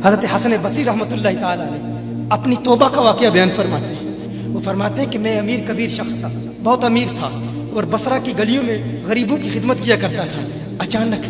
حضرت حسن بصری रहमतुल्लाह ताला अलैह अपनी तौबा का वाक़या बयान फरमाते हैं। वो फरमाते हैं कि मैं अमीर कबीर शख्स था, बहुत अमीर था और बसरा की गलियों में गरीबों की खिदमत किया करता था। अचानक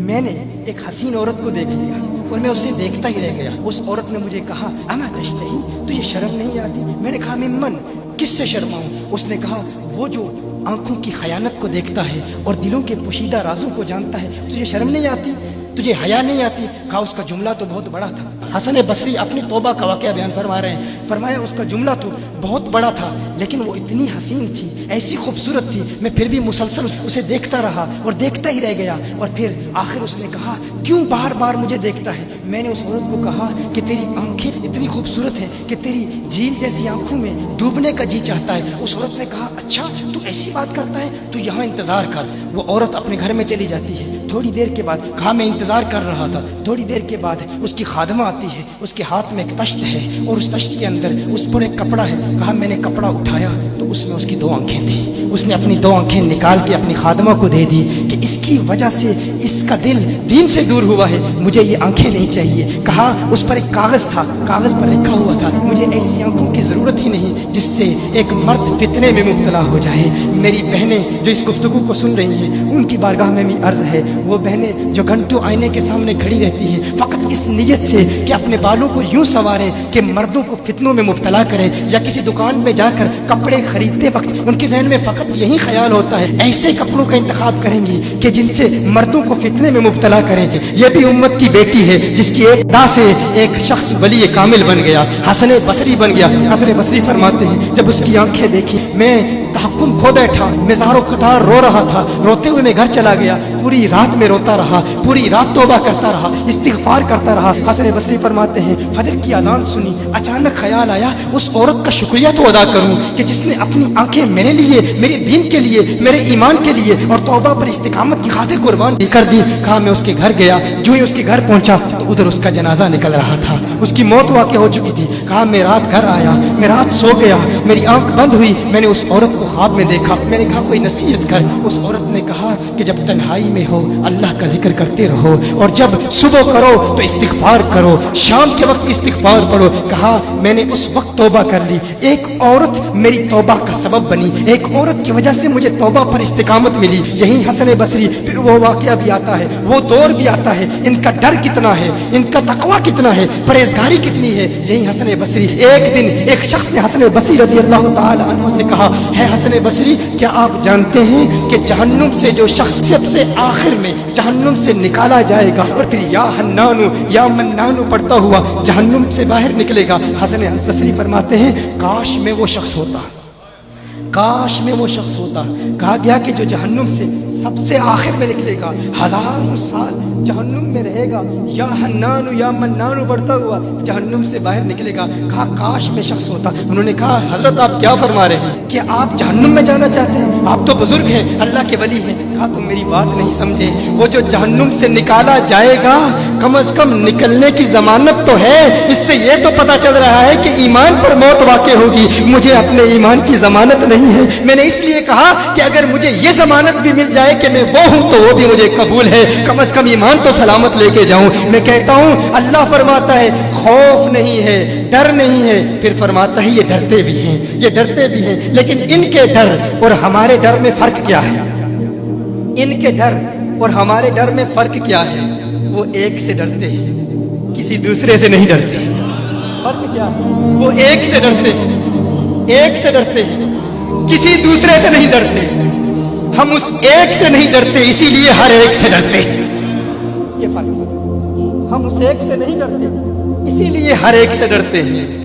मैंने एक हसीन औरत को देख लिया और मैं उसे देखता ही रह गया। उस औरत ने मुझे कहा, अमा तशतही, तुझे शर्म नहीं आती? मैंने कहा, मिम्मन, किससे शर्माऊं? उसने कहा, वो जो आंखों की खयानत को देखता है और दिलों के पोशीदा राजों को जानता है, तुझे शर्म नहीं आती? तुझे हया नहीं आती? कहा, उसका जुमला तो बहुत बड़ा था। हसन बसरी अपनी तौबा का वाक़या बयान फरमा रहे हैं। फरमाया, उसका जुमला तो बहुत बड़ा था, लेकिन वो इतनी हसीन थी, ऐसी खूबसूरत थी, मैं फिर भी मुसलसल उसे देखता रहा और देखता ही रह गया। और फिर आखिर उसने कहा, क्यों बार बार मुझे देखता है? मैंने उस औरत को कहा कि तेरी आंखें इतनी खूबसूरत हैं कि तेरी झील जैसी आंखों में डूबने का जी चाहता है। उस औरत ने कहा, अच्छा तू ऐसी बात करता है, तू यहाँ इंतज़ार कर। वो औरत अपने घर में चली जाती है। थोड़ी देर के बाद, कहा, मैं इंतज़ार कर रहा था। थोड़ी देर के बाद उसकी खादमा आती है, उसके हाथ में एक तश्त है और उस तश्त के अंदर उस पर एक कपड़ा है। कहा, मैंने कपड़ा उठाया तो उसमें उसकी 2 आंखें थी। उसने अपनी 2 आंखें निकाल के अपनी खादमा को दे दी कि इसकी वजह से इसका दिल दीन से दूर हुआ है, मुझे ये आंखें नहीं चाहिए। कहा, उस पर एक कागज़ था, कागज़ पर लिखा हुआ था, मुझे ऐसी आंखों की ज़रूरत ही नहीं जिससे एक मर्द फितने में मुब्तला हो जाए। मेरी बहनें जो इस गुफ्तगू को सुन रही हैं, उनकी बारगाह में भी अर्ज़ है, वो बहनें जो घंटों आईने के सामने खड़ी रहती हैं फ़कत इस नीयत से कि अपने बालों को यूँ संवारें कि मर्दों को फितनों में मुब्तला करें, या किसी दुकान में जाकर कपड़े खरीदते वक्त उनके जहन में फ़कत यही ख्याल होता है, ऐसे कपड़ों का इंतखाब करेंगी कि जिनसे मर्दों को फितने में मुब्तला करेंगे। ये भी उम्मत की बेटी है जिसकी एक अदा से एक शख्स वली कामिल बन गया, हसन बसरी बन गया। हसन बसरी फरमाते हैं, जब उसकी आंखें देखी मैं तहक्कुम खो बैठा, मैं ज़ारो कतार रो रहा था। रोते हुए मैं घर चला गया, पूरी रात में रोता रहा, पूरी रात तौबा करता रहा, इस्तिग़फ़ार करता रहा। हसन बसरी फरमाते हैं, फजर की अजान सुनी, अचानक ख्याल आया उस औरत का शुक्रिया तो अदा करूं कि जिसने अपनी आंखें मेरे लिए, मेरे दीन के लिए, मेरे ईमान के लिए और तौबा पर इस्तिकामत की खातिर कुर्बान कर दी। कहा, मैं उसके घर गया, जो ही उसके घर पहुंचा तो उधर उसका जनाजा निकल रहा था, उसकी मौत वाक़ हो चुकी थी। कहा, मैं रात घर आया, मैं रात सो गया, मेरी आंख बंद हुई, मैंने उस औरत को ख्वाब में देखा। मैंने कहा, कोई नसीहत कर। उस औरत ने कहा कि जब तन्हाई में हो अल्लाह का जिक्र करते रहो, और जब सुबह करो तो इस्तिग़फ़ार करो, शाम के वक्त इस्तिग़फ़ार पढ़ो। कहा, मैंने उस वक्त तौबा कर ली, एक औरत मेरी तौबा का सबब बनी, एक औरत की वजह से मुझे तौबा पर इस्तिकामत मिली। यही हसन बसरी, फिर वो वाक़या भी आता है, वो दौर भी आता है, इनका डर कितना है, इनका तक़वा कितना है, परहेज़गारी कितनी है। यही हसन बसरी, एक दिन एक शख्स ने हसन बसरी रज़ी अल्लाह ताला अन्हु से कहा, है हसन बसरी, क्या आप जानते हैं कि जहन्नुम से जो शख्स सबसे आखिर में जहन्नुम से निकाला जाएगा और फिर या हन्नानु या मन्नानु पढ़ता हुआ जहन्नुम से बाहर निकलेगा। हसन बसरी फरमाते हैं, काश में वो शख्स होता, काश में वो शख्स होता। कहा गया कि जो जहन्नुम से सबसे आखिर में निकलेगा, हजारों साल जहन्नुम में रहेगा, या हन्नानु या मन्नानु बढ़ता हुआ जहन्नुम से बाहर निकलेगा। कहा, काश में शख्स होता। उन्होंने कहा, हजरत आप क्या फरमा रहे हैं कि आप जहन्नुम में जाना चाहते हैं? आप तो बुजुर्ग हैं, अल्लाह के वली हैं। कहा, तुम मेरी बात नहीं समझे, वो जो जहन्नुम से निकाला जाएगा कम से कम निकलने की जमानत तो है, इससे ये तो पता चल रहा है कि ईमान पर मौत वाक़ई होगी। मुझे अपने ईमान की जमानत नहीं है। मैंने इसलिए कहा कि अगर मुझे ये जमानत भी मिल जाए कि मैं वो हूं तो वो भी मुझे कबूल है, कम से कम ईमान तो सलामत लेके जाऊं। मैं कहता हूं, अल्लाह फरमाता है खौफ नहीं है, डर नहीं है, फिर फरमाता है ये डरते भी हैं, ये डरते भी हैं। लेकिन इनके डर और हमारे डर में फर्क क्या है? इनके डर और हमारे डर में फर्क क्या है? वो एक से डरते हैं, किसी दूसरे से नहीं डरते। फर्क क्या है? वो एक से डरते हैं, एक से डरते हैं, किसी दूसरे से नहीं डरते। हम उस एक से नहीं डरते, इसीलिए हर एक से डरते। ये फर्क है। हम उस एक से नहीं डरते, इसीलिए हर एक से डरते हैं।